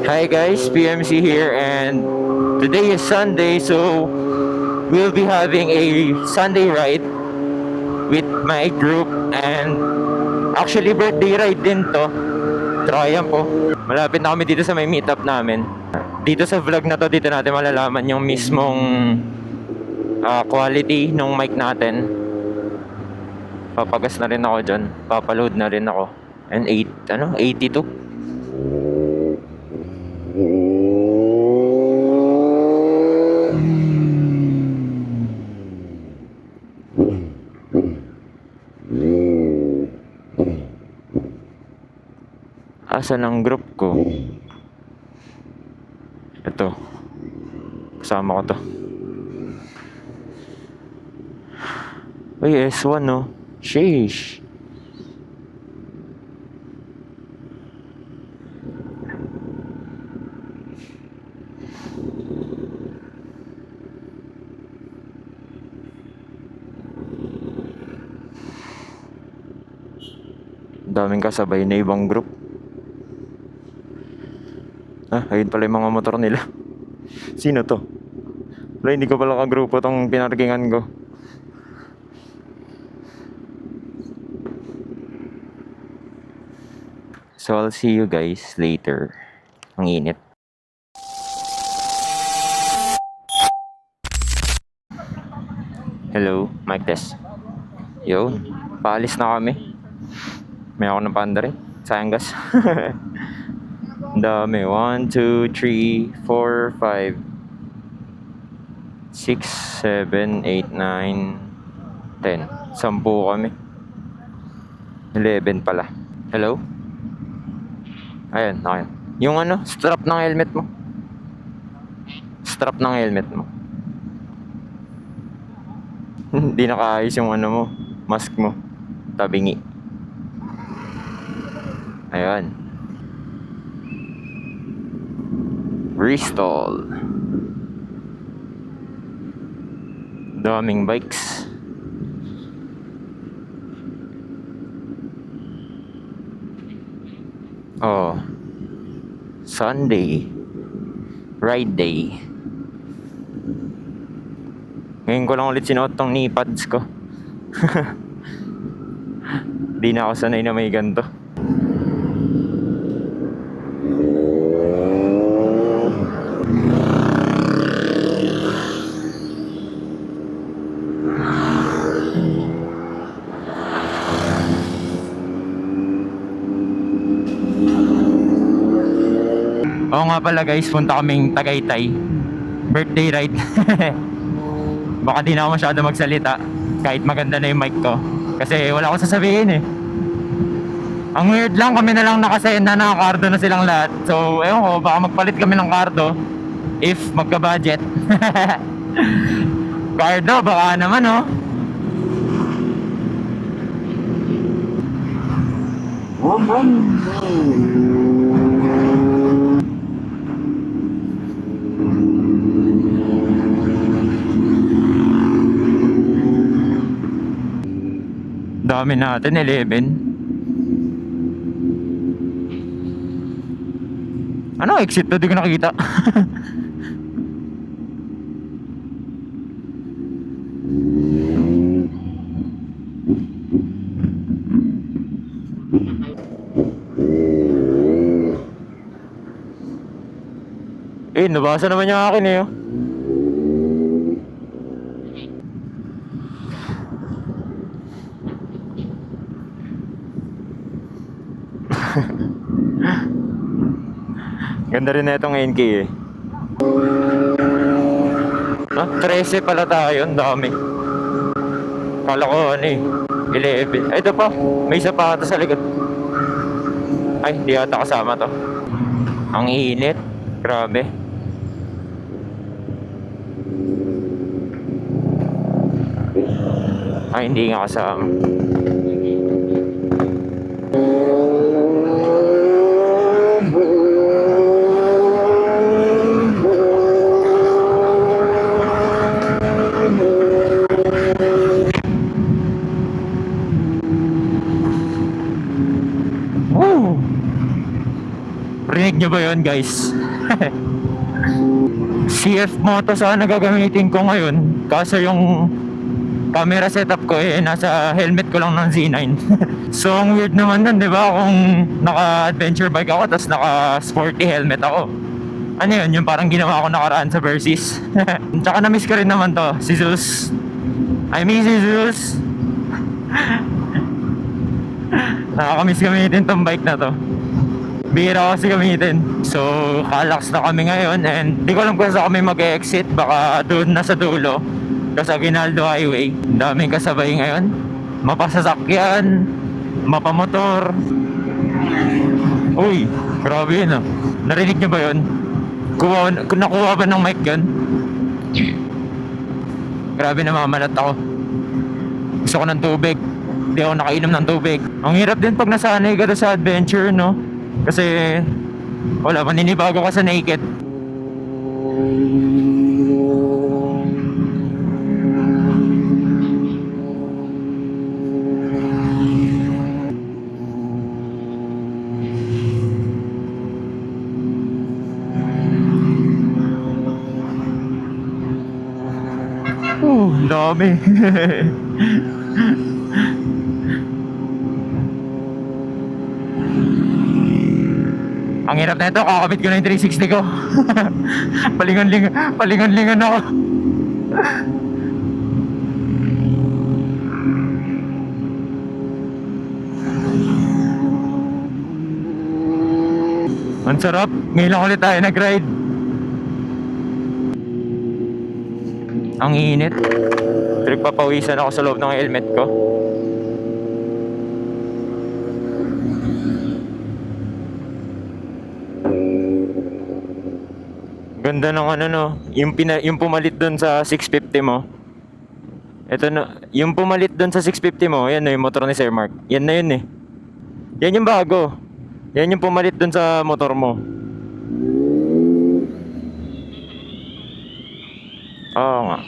Hi guys, PMC here, and today is Sunday, so we'll be having a Sunday ride with my group, and actually birthday ride din to. Triumph po. Malapit na kami dito sa may meetup namin. Dito sa vlog na to, dito natin malalaman yung mismong quality ng mic natin. Papagas na rin ako dyan. Papaload na rin ako. And 82. Asan ang group ko? Ito. Kasama ko to. Uy, S1 no? Sheesh. Daming kasabay na ibang group. Ayun pala yung mga motor nila. Sino to? Wala, hindi ko pala kagrupo tong pinarkingan ko. So I'll see you guys later. Ang init. Hello, mic test. Yo, paalis na kami. May ako ng panda rin. Sayang gas. Ang dami. 1, 2, 3, 4, 5, 6, 7, 8, 9, 10. 10 kami. 11 pala. Hello? Ayun, okay. Yung strap ng helmet mo. Strap ng helmet mo. Hindi nakaayos yung mo, mask mo. Tabingi. Ayun. Bristol. Daming bikes. Oh. Sunday. Ride day. Ngayon ko lang ulit sinuot tong knee pads ko. Di na ako sanay na may ganito. Oo nga pala guys, punta kaming Tagaytay. Birthday ride. Baka di na ako masyado magsalita kahit maganda na yung mic ko. Kasi wala akong sasabihin eh. Ang weird lang, kami na lang nakasend na nakakardo na silang lahat. So, ewan ko, baka magpalit kami ng kardo if magka-budget. Kardo, baka naman oh. Dami natin, 11. Ano exit to? Di ko nakita. Nabasa naman yung akin eh. Ganda rin na itong NK eh. 13 pala tayo, ang dami. Kala ko 11. Ay, ito pa, may sapatos sa likod. Ay, di ata kasama to. Ang init, grabe. Ay, hindi nga kasama. Rinig nyo nyo ba yun, guys? CF Moto sana gagamitin ko ngayon. Kaso yung camera setup ko nasa helmet ko lang ng Z9. So ang weird naman nun, di ba? Kung naka-adventure bike ako tapos naka-sporty helmet ako. Ano yun? Yung parang ginawa ko nakaraan sa Versys. Tsaka na-miss ko rin naman to, si Zeus. I miss you, Zeus. Nakakamiss gamitin tong bike na to. Bihira kasi gamitin. So, kalax na kami ngayon and di ko alam kung saan kami mag-exit. Baka doon na sa dulo. Kasi Aguinaldo Highway. Daming kasabay ngayon. Mapasasakyan, mapamotor. Uy, grabe yun ah. Narinig nyo ba yun? Nakuha ba ng mic yun? Grabe, namamalat ako. Gusto ko ng tubig. Hindi ako nakainom ng tubig. Ang hirap din pag nasanay ka sa adventure, no? Kasi wala, maninibago ka sa naked. Dami. Ang hirap na ito, kakabit ko na yung 360 ko. Palingon-lingon ako. Ang sarap, ngayon lang ulit tayo nag-ride. Ang init. Nagpapawisan ako sa loob ng helmet ko. Ganda ng ano no, yung pumalit doon sa 650 mo. Ito na, yung pumalit doon sa 650 mo, yan na yung motor ni Sir Mark. Yan na yun eh. Yan yung bago. Yan yung pumalit doon sa motor mo. Oo nga.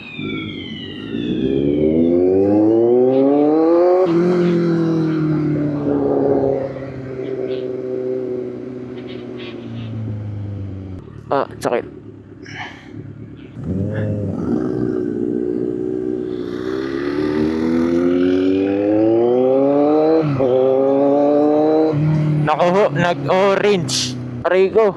Sakit. Naku, nag-orange. Aray ko.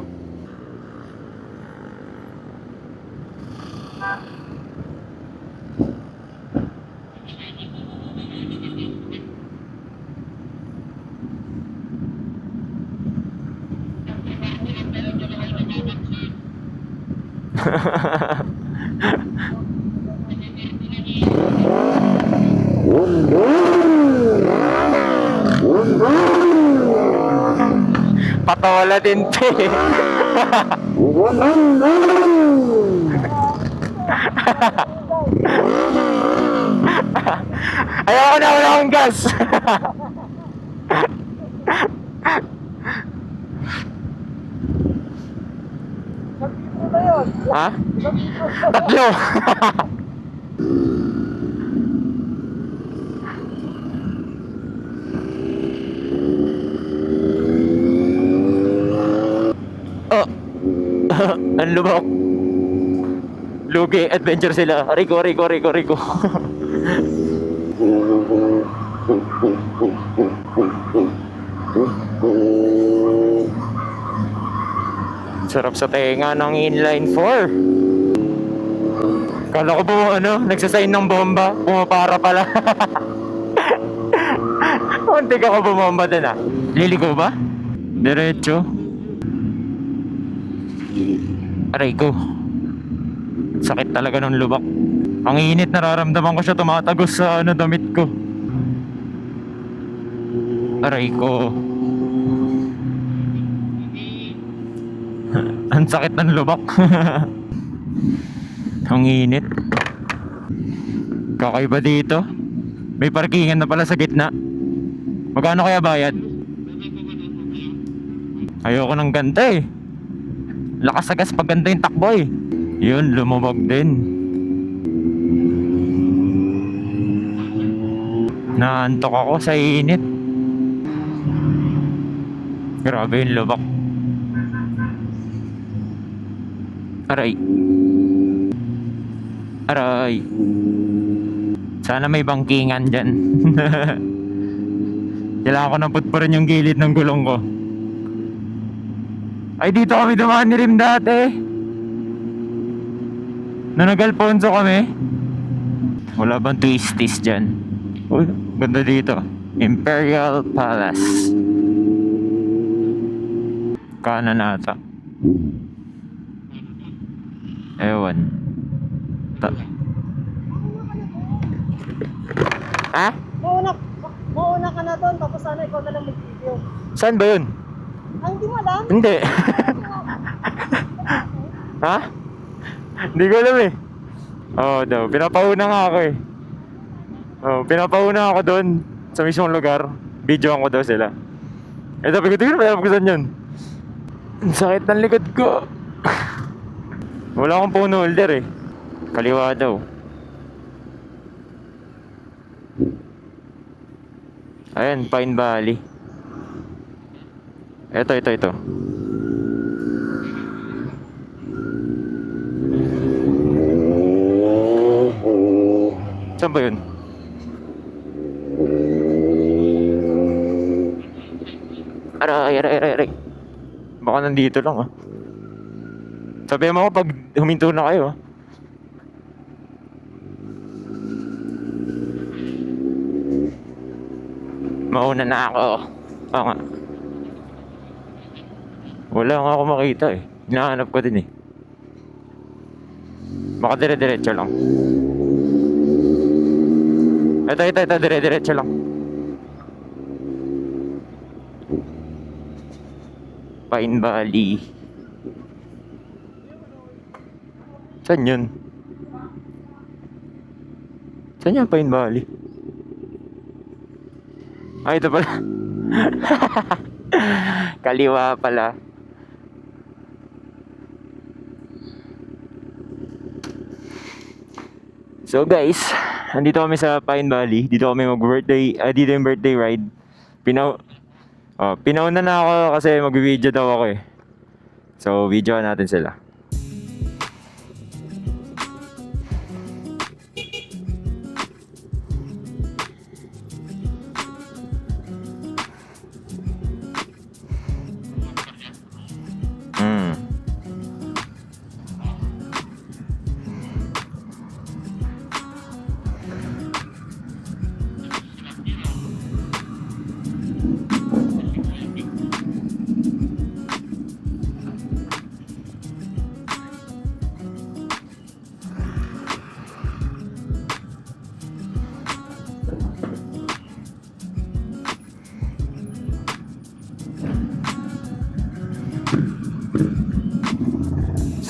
Patola din pe. Ayoko na, wala akong gas. Ha? Tatlo. Oh. Ang lubok. Lugi, adventure sila. Rico. Sarap sa tenga ng inline 4. Kala ko po nagsasign ng bomba. Pumapara pala. Muntik ako bumomba din ah. Liliko ba? Diretso. Aray ko. Sakit talaga ng lubak. Ang init, nararamdaman ko siya tumatagos sa damit ko. Aray ko. Ang sakit ng lubak. Ang init. Kakaiba dito. May parkingan na pala sa gitna. Magkano kaya bayad? Ayoko ng ganda eh. Lakas agas pag ganda yung takbo eh. Yun, lumubog din. Naantok ako sa init. Grabe yung lubak. Aray. Aray. Sana may bangkingan dyan. Kailangan ko nang putpurin yung gilid ng gulong ko. Ay, dito kami dumaan ni Rim dati. Nung nag-Alfonso kami. Wala bang twisties dyan? Uy, ganda dito. Imperial Palace. Kanan ata. Ewan. Ha? Mauna ka na doon, tapos sana ikaw na lang mag-video. Saan ba yun? Ay, hindi mo alam? Hindi. Ha? Hindi ko alam eh. Oo daw, pinapauna nga ako eh. Oo, pinapauna ako doon sa mismong lugar. Videoan ko daw sila. Eh sabi ko, tingnan mo, alam ko saan yun. Ang sakit ng likod ko. Wala akong phone holder eh. Kaliwa daw. Ayan, Pine Valley. Ito. Saan ba yun? Aray. Baka nandito lang ah. Sabihin mo ako pag huminto na kayo ah. Mauna na ako. Oo nga. Wala nga ako makita eh. Hinahanap ko din eh. Baka dire-diretso lang. Ito, dire-diretso lang. Pine Valley. Saan yun? Saan yung Pine Valley? Ay, ito pala. Kaliwa pala. So guys, andito kami sa Pine Valley. Dito kami mag-birthday, dito yung birthday ride. Pinauna na ako kasi mag-video daw ako eh. So, videoan natin sila.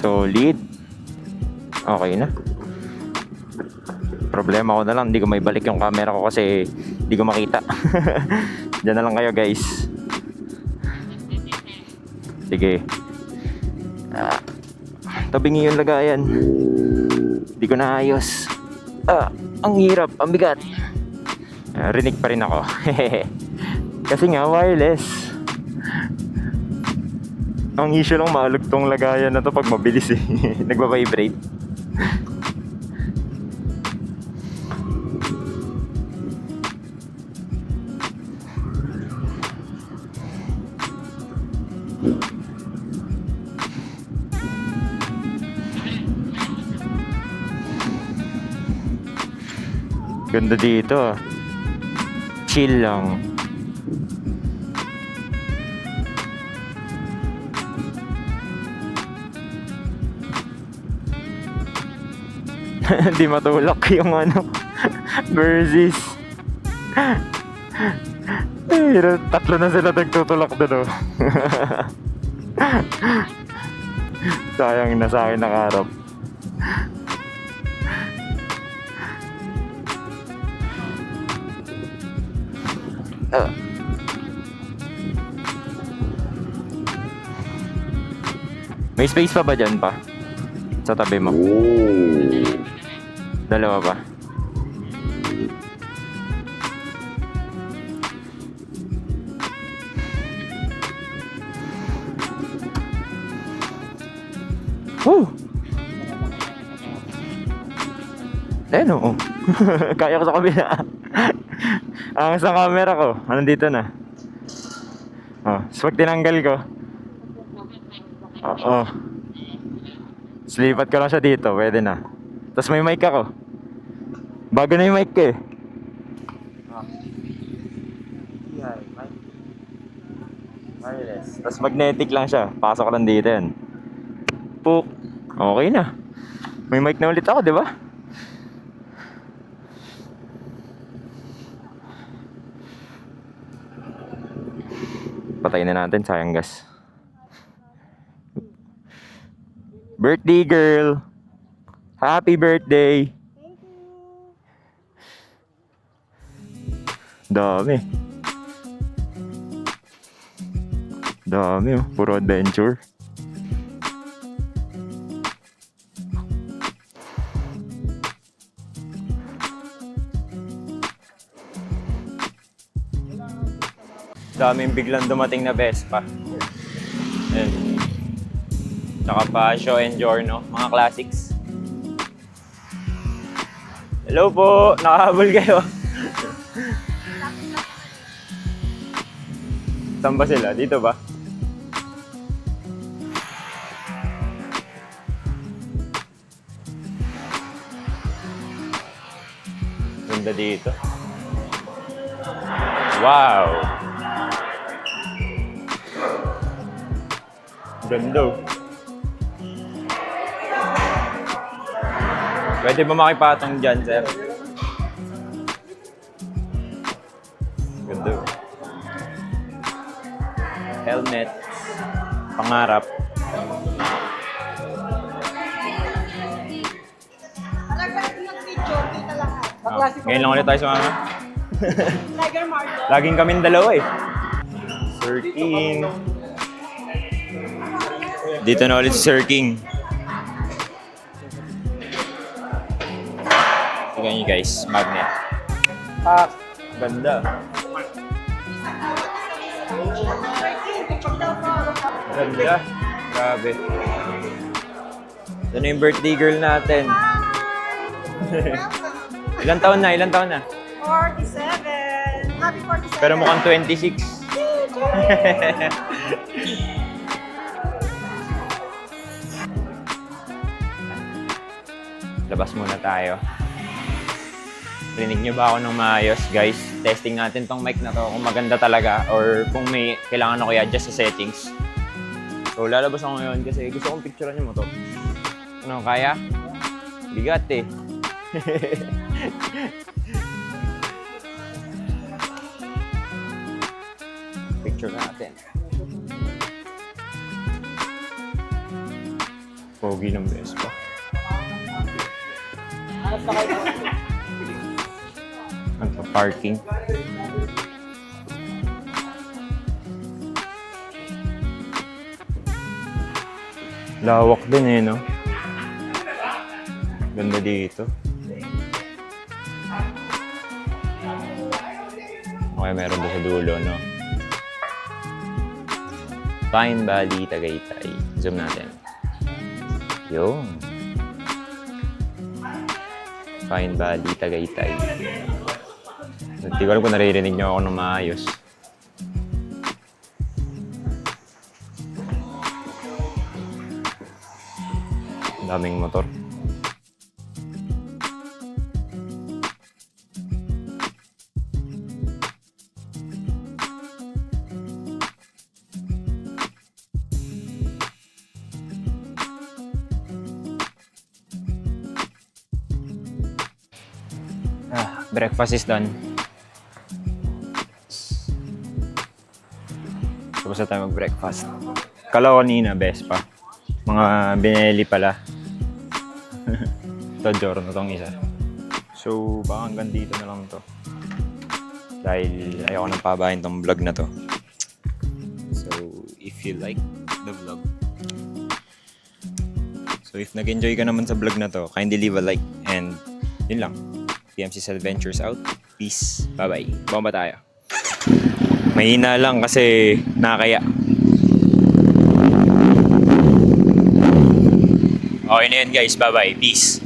Solid. Okay na. Problema ko na lang, hindi ko may balik yung camera ko kasi hindi ko makita. Diyan na lang kayo guys. Sige. Tabingi yung lagayan. Hindi ko naayos. Ang hirap, ang bigat. Rinig pa rin ako. Kasi nga wireless. Ang issue lang, maalugtong lagayan na to pag mabilis eh. Nagbabibrate. Ganda dito ah. Chill lang. Hindi matulak yung ano versus tatlo na sila nagtutulak doon oh. Sayang na sa akin nakarap. May space pa ba dyan pa? Sa tabi mo? Dalawa pa? Woo! Ayun, oo. Kaya ko sa kabila. Ang sa camera ko, nandito na. Oh, so pag tinanggal ko. Oo. Slipat ko lang siya dito, pwede na. Tapos may mic ako. Bago na yung mic ko eh. Wireless. Tapos magnetic lang siya. Pasok lang dito yan. Puk. Okay na. May mic na ulit ako, di ba? Patayin na natin, sayang gas. Birthday girl! Happy birthday! Dami. Dami oh, puro adventure. Daming biglang dumating na Vespa. Ayan. Tsaka Pasio and Giorno, mga classics. Hello po! Nakahabol kayo. Saan ba sila? Dito ba? Ganda dito. Wow! Ganda oh. Pwede ba makipatong dyan, sir? Ganda oh. Helmet. Pangarap. Ngayon lang ulit tayo sa mga. Laging kaming dalawa eh. Sir King. Dito na ulit si Sir King. Tignan nyo guys, magnet. Ah, ganda. Ganda. Grabe. Ito na yung birthday girl natin. Ilan taon na? Ilan taon na? 47. Happy 47. Pero mukhang 26. Labas muna tayo. Rinig nyo ba ako ng maayos, guys? Testing natin tong mic na to kung maganda talaga or kung may kailangan ako i-adjust sa settings. So, lalabas ako ngayon kasi gusto kong picturean yung motor. Ano, kaya? Bigat eh. Picture natin. Pogi ng Vespa. Ano, parking. Lawak din eh, no? Ganda dito. Okay, meron doon sa dulo, no? Pine Valley, Tagaytay. Zoom natin. Yun. Pine Valley, Tagaytay. Hindi ko alam kung naririnig niyo ako ng maayos. Ang daming motor. Breakfast is done. Tapos na tayo mag-breakfast. Kala ko kanina, Vespa. Mga bineli pala. Ito, Giorno tong isa. So, baka hanggang dito na lang to. Dahil ayoko nang pabahin tong vlog na to. So, if you like the vlog. So, if nag-enjoy ka naman sa vlog na to, kindly leave a like. And, yun lang. PMC's Adventures out. Peace. Bye-bye. Bomba tayo. Mahina lang kasi nakakaya. Okay na yun guys. Bye-bye. Peace.